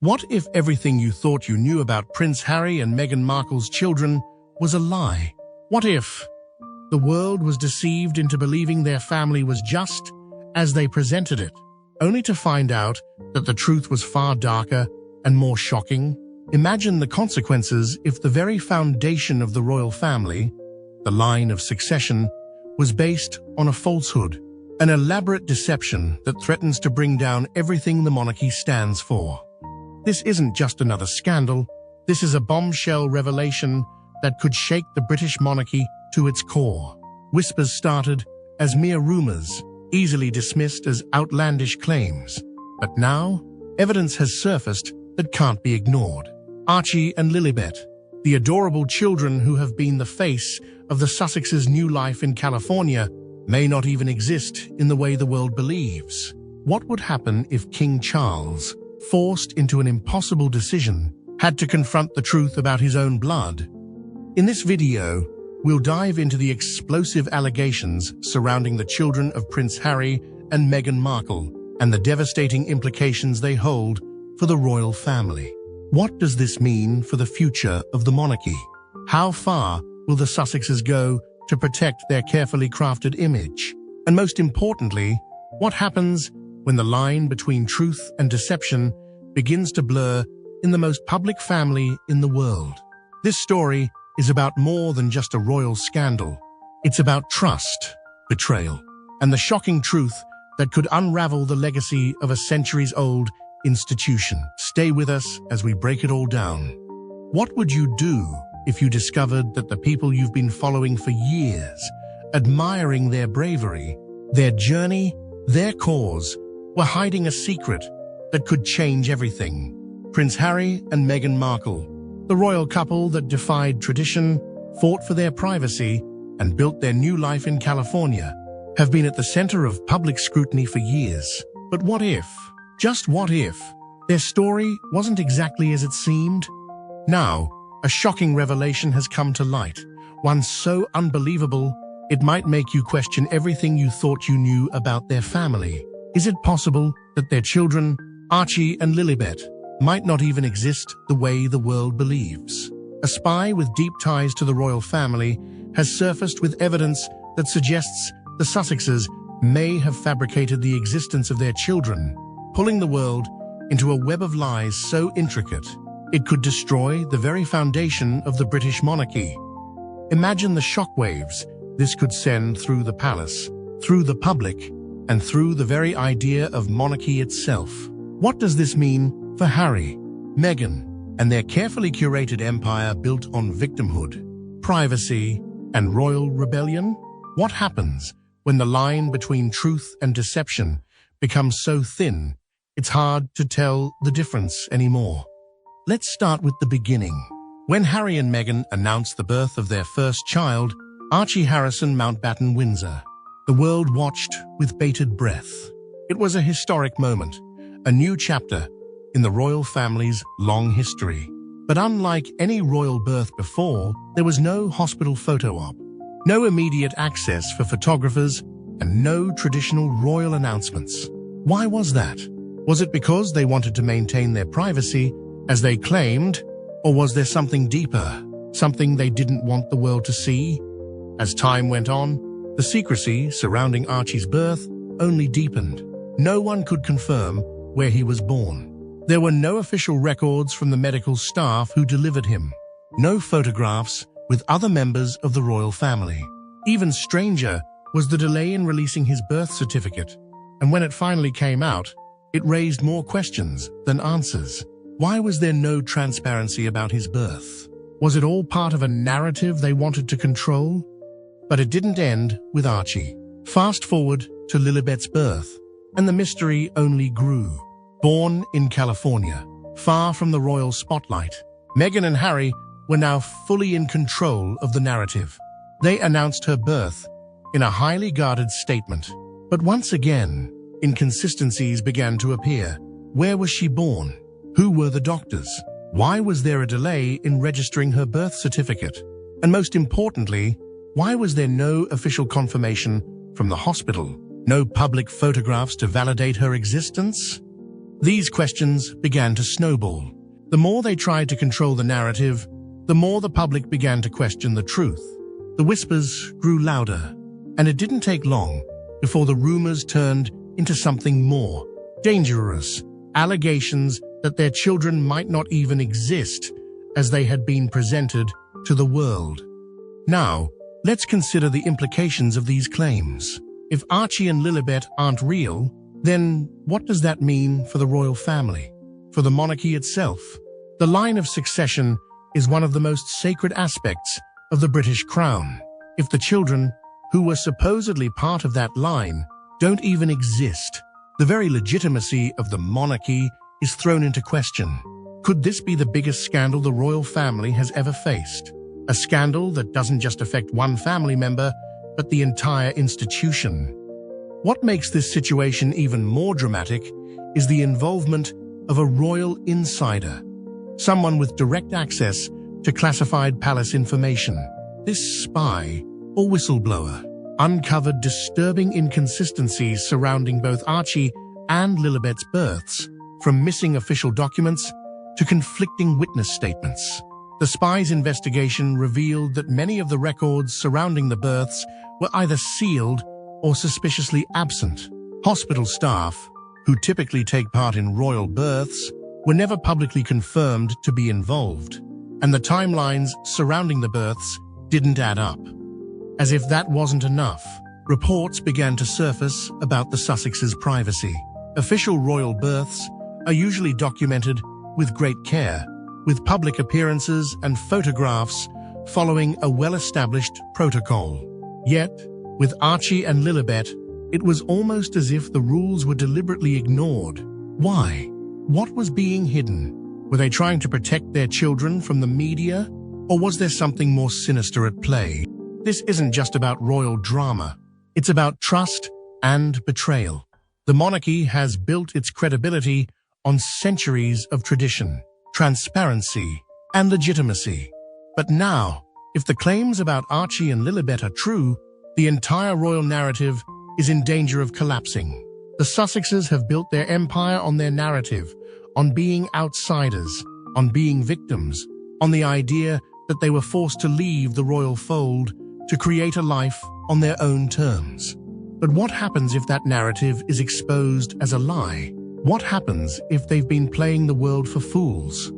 What if everything you thought you knew about Prince Harry and Meghan Markle's children was a lie? What if the world was deceived into believing their family was just as they presented it, only to find out that the truth was far darker and more shocking? Imagine the consequences if the very foundation of the royal family, the line of succession, was based on a falsehood, an elaborate deception that threatens to bring down everything the monarchy stands for. This isn't just another scandal, this is a bombshell revelation that could shake the British monarchy to its core. Whispers started as mere rumors, easily dismissed as outlandish claims. But now, evidence has surfaced that can't be ignored. Archie and Lilibet, the adorable children who have been the face of the Sussexes' new life in California, may not even exist in the way the world believes. What would happen if King Charles, forced into an impossible decision, had to confront the truth about his own blood? In this video, we'll dive into the explosive allegations surrounding the children of Prince Harry and Meghan Markle and the devastating implications they hold for the royal family. What does this mean for the future of the monarchy? How far will the Sussexes go to protect their carefully crafted image? And most importantly, what happens when the line between truth and deception begins to blur in the most public family in the world? This story is about more than just a royal scandal. It's about trust, betrayal, and the shocking truth that could unravel the legacy of a centuries-old institution. Stay with us as we break it all down. What would you do if you discovered that the people you've been following for years, admiring their bravery, their journey, their cause, were hiding a secret that could change everything? Prince Harry and Meghan Markle, the royal couple that defied tradition, fought for their privacy, and built their new life in California, have been at the center of public scrutiny for years. But what if, just what if, their story wasn't exactly as it seemed? Now, a shocking revelation has come to light, one so unbelievable it might make you question everything you thought you knew about their family. Is it possible that their children, Archie and Lilibet, might not even exist the way the world believes? A spy with deep ties to the royal family has surfaced with evidence that suggests the Sussexes may have fabricated the existence of their children, pulling the world into a web of lies so intricate it could destroy the very foundation of the British monarchy. Imagine the shockwaves this could send through the palace, through the public, and through the very idea of monarchy itself. What does this mean for Harry, Meghan, and their carefully curated empire built on victimhood, privacy, and royal rebellion? What happens when the line between truth and deception becomes so thin it's hard to tell the difference anymore? Let's start with the beginning. When Harry and Meghan announced the birth of their first child, Archie Harrison Mountbatten Windsor, the world watched with bated breath. It was a historic moment, a new chapter in the royal family's long history. But unlike any royal birth before, there was no hospital photo op, no immediate access for photographers, and no traditional royal announcements. Why was that? Was it because they wanted to maintain their privacy, as they claimed, or was there something deeper, something they didn't want the world to see? As time went on, the secrecy surrounding Archie's birth only deepened. No one could confirm where he was born. There were no official records from the medical staff who delivered him, no photographs with other members of the royal family. Even stranger was the delay in releasing his birth certificate, and when it finally came out, it raised more questions than answers. Why was there no transparency about his birth? Was it all part of a narrative they wanted to control? But it didn't end with Archie. Fast forward to Lilibet's birth, and the mystery only grew. Born in California, far from the royal spotlight, Meghan and Harry were now fully in control of the narrative. They announced her birth in a highly guarded statement. But once again, inconsistencies began to appear. Where was she born? Who were the doctors? Why was there a delay in registering her birth certificate? And most importantly, why was there no official confirmation from the hospital? No public photographs to validate her existence? These questions began to snowball. The more they tried to control the narrative, the more the public began to question the truth. The whispers grew louder, and it didn't take long before the rumors turned into something more dangerous, allegations that their children might not even exist as they had been presented to the world. Now, let's consider the implications of these claims. If Archie and Lilibet aren't real, then what does that mean for the royal family? For the monarchy itself? The line of succession is one of the most sacred aspects of the British crown. If the children, who were supposedly part of that line, don't even exist, the very legitimacy of the monarchy is thrown into question. Could this be the biggest scandal the royal family has ever faced? A scandal that doesn't just affect one family member, but the entire institution. What makes this situation even more dramatic is the involvement of a royal insider, someone with direct access to classified palace information. This spy, or whistleblower, uncovered disturbing inconsistencies surrounding both Archie and Lilibet's births, from missing official documents to conflicting witness statements. The spy's investigation revealed that many of the records surrounding the births were either sealed or suspiciously absent. Hospital staff, who typically take part in royal births, were never publicly confirmed to be involved, and the timelines surrounding the births didn't add up. As if that wasn't enough, reports began to surface about the Sussexes' privacy. Official royal births are usually documented with great care, with public appearances and photographs following a well-established protocol. Yet, with Archie and Lilibet, it was almost as if the rules were deliberately ignored. Why? What was being hidden? Were they trying to protect their children from the media? Or was there something more sinister at play? This isn't just about royal drama. It's about trust and betrayal. The monarchy has built its credibility on centuries of tradition, transparency, and legitimacy. But now, if the claims about Archie and Lilibet are true, the entire royal narrative is in danger of collapsing. The Sussexes have built their empire on their narrative, on being outsiders, on being victims, on the idea that they were forced to leave the royal fold to create a life on their own terms. But what happens if that narrative is exposed as a lie? What happens if they've been playing the world for fools?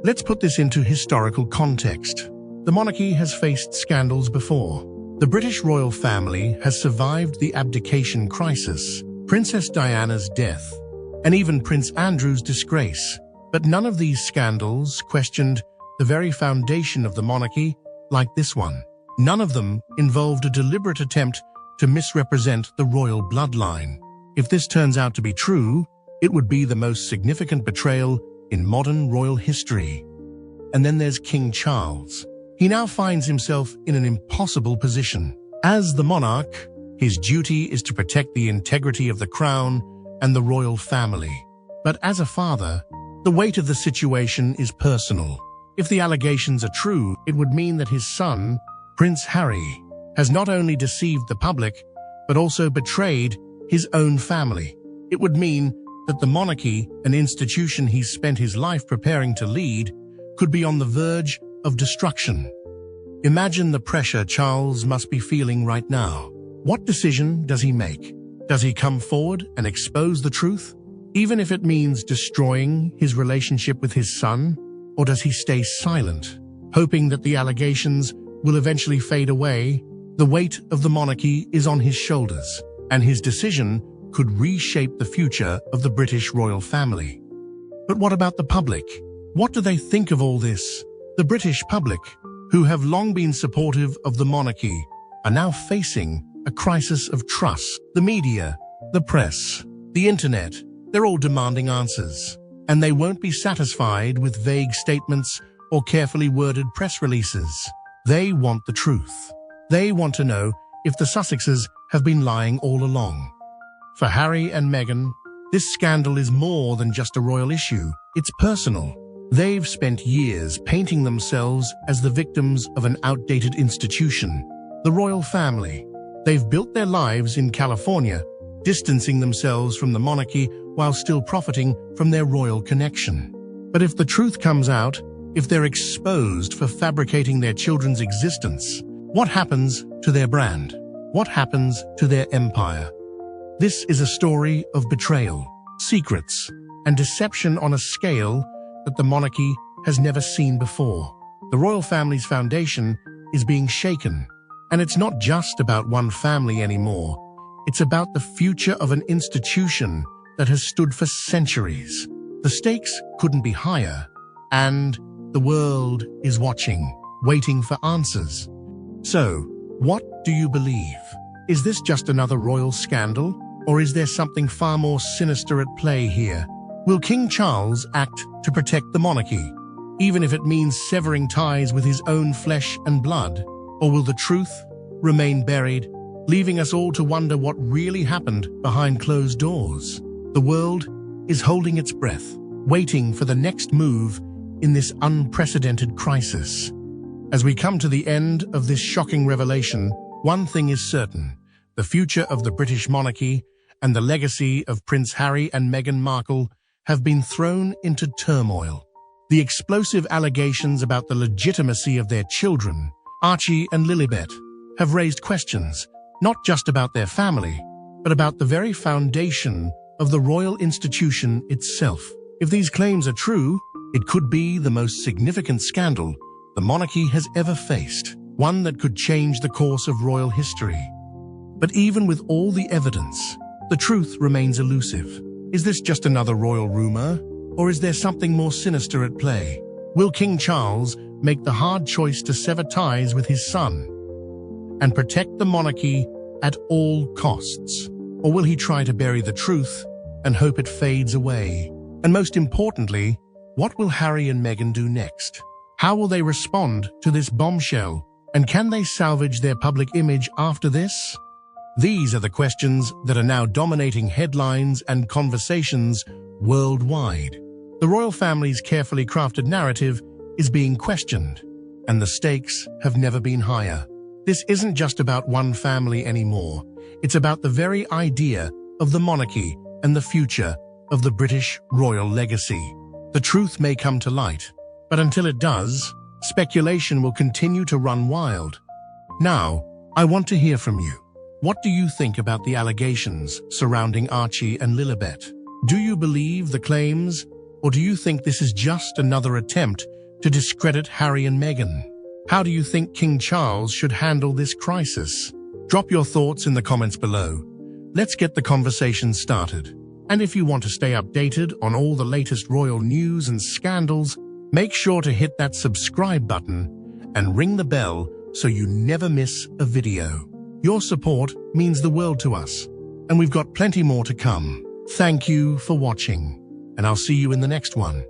Let's put this into historical context. The monarchy has faced scandals before. The British royal family has survived the abdication crisis, Princess Diana's death, and even Prince Andrew's disgrace. But none of these scandals questioned the very foundation of the monarchy like this one. None of them involved a deliberate attempt to misrepresent the royal bloodline. If this turns out to be true, it would be the most significant betrayal in modern royal history. And then there's King Charles. He now finds himself in an impossible position. As the monarch, his duty is to protect the integrity of the crown and the royal family. But as a father, the weight of the situation is personal. If the allegations are true, it would mean that his son, Prince Harry, has not only deceived the public, but also betrayed his own family. It would mean that the monarchy, an institution he's spent his life preparing to lead, could be on the verge of destruction. Imagine the pressure Charles must be feeling right now. What decision does he make? Does he come forward and expose the truth, even if it means destroying his relationship with his son? Or does he stay silent, hoping that the allegations will eventually fade away? The weight of the monarchy is on his shoulders, and his decision could reshape the future of the British royal family. But what about the public? What do they think of all this? The British public, who have long been supportive of the monarchy, are now facing a crisis of trust. The media, the press, the internet, they're all demanding answers. And they won't be satisfied with vague statements or carefully worded press releases. They want the truth. They want to know if the Sussexes have been lying all along. For Harry and Meghan, this scandal is more than just a royal issue. It's personal. They've spent years painting themselves as the victims of an outdated institution, the royal family. They've built their lives in California, distancing themselves from the monarchy while still profiting from their royal connection. But if the truth comes out, if they're exposed for fabricating their children's existence, what happens to their brand? What happens to their empire? This is a story of betrayal, secrets, and deception on a scale that the monarchy has never seen before. The royal family's foundation is being shaken, and it's not just about one family anymore. It's about the future of an institution that has stood for centuries. The stakes couldn't be higher, and the world is watching, waiting for answers. So, what do you believe? Is this just another royal scandal, or is there something far more sinister at play here? Will King Charles act to protect the monarchy, even if it means severing ties with his own flesh and blood? Or will the truth remain buried, leaving us all to wonder what really happened behind closed doors? The world is holding its breath, waiting for the next move in this unprecedented crisis. As we come to the end of this shocking revelation, one thing is certain: the future of the British monarchy and the legacy of Prince Harry and Meghan Markle have been thrown into turmoil. The explosive allegations about the legitimacy of their children, Archie and Lilibet, have raised questions, not just about their family, but about the very foundation of the royal institution itself. If these claims are true, it could be the most significant scandal the monarchy has ever faced, one that could change the course of royal history. But even with all the evidence, the truth remains elusive. Is this just another royal rumor, or is there something more sinister at play? Will King Charles make the hard choice to sever ties with his son and protect the monarchy at all costs? Or will he try to bury the truth and hope it fades away? And most importantly, what will Harry and Meghan do next? How will they respond to this bombshell? And can they salvage their public image after this? These are the questions that are now dominating headlines and conversations worldwide. The royal family's carefully crafted narrative is being questioned, and the stakes have never been higher. This isn't just about one family anymore. It's about the very idea of the monarchy and the future of the British royal legacy. The truth may come to light, but until it does, speculation will continue to run wild. Now, I want to hear from you. What do you think about the allegations surrounding Archie and Lilibet? Do you believe the claims, or do you think this is just another attempt to discredit Harry and Meghan? How do you think King Charles should handle this crisis? Drop your thoughts in the comments below. Let's get the conversation started. And if you want to stay updated on all the latest royal news and scandals, make sure to hit that subscribe button and ring the bell so you never miss a video. Your support means the world to us, and we've got plenty more to come. Thank you for watching, and I'll see you in the next one.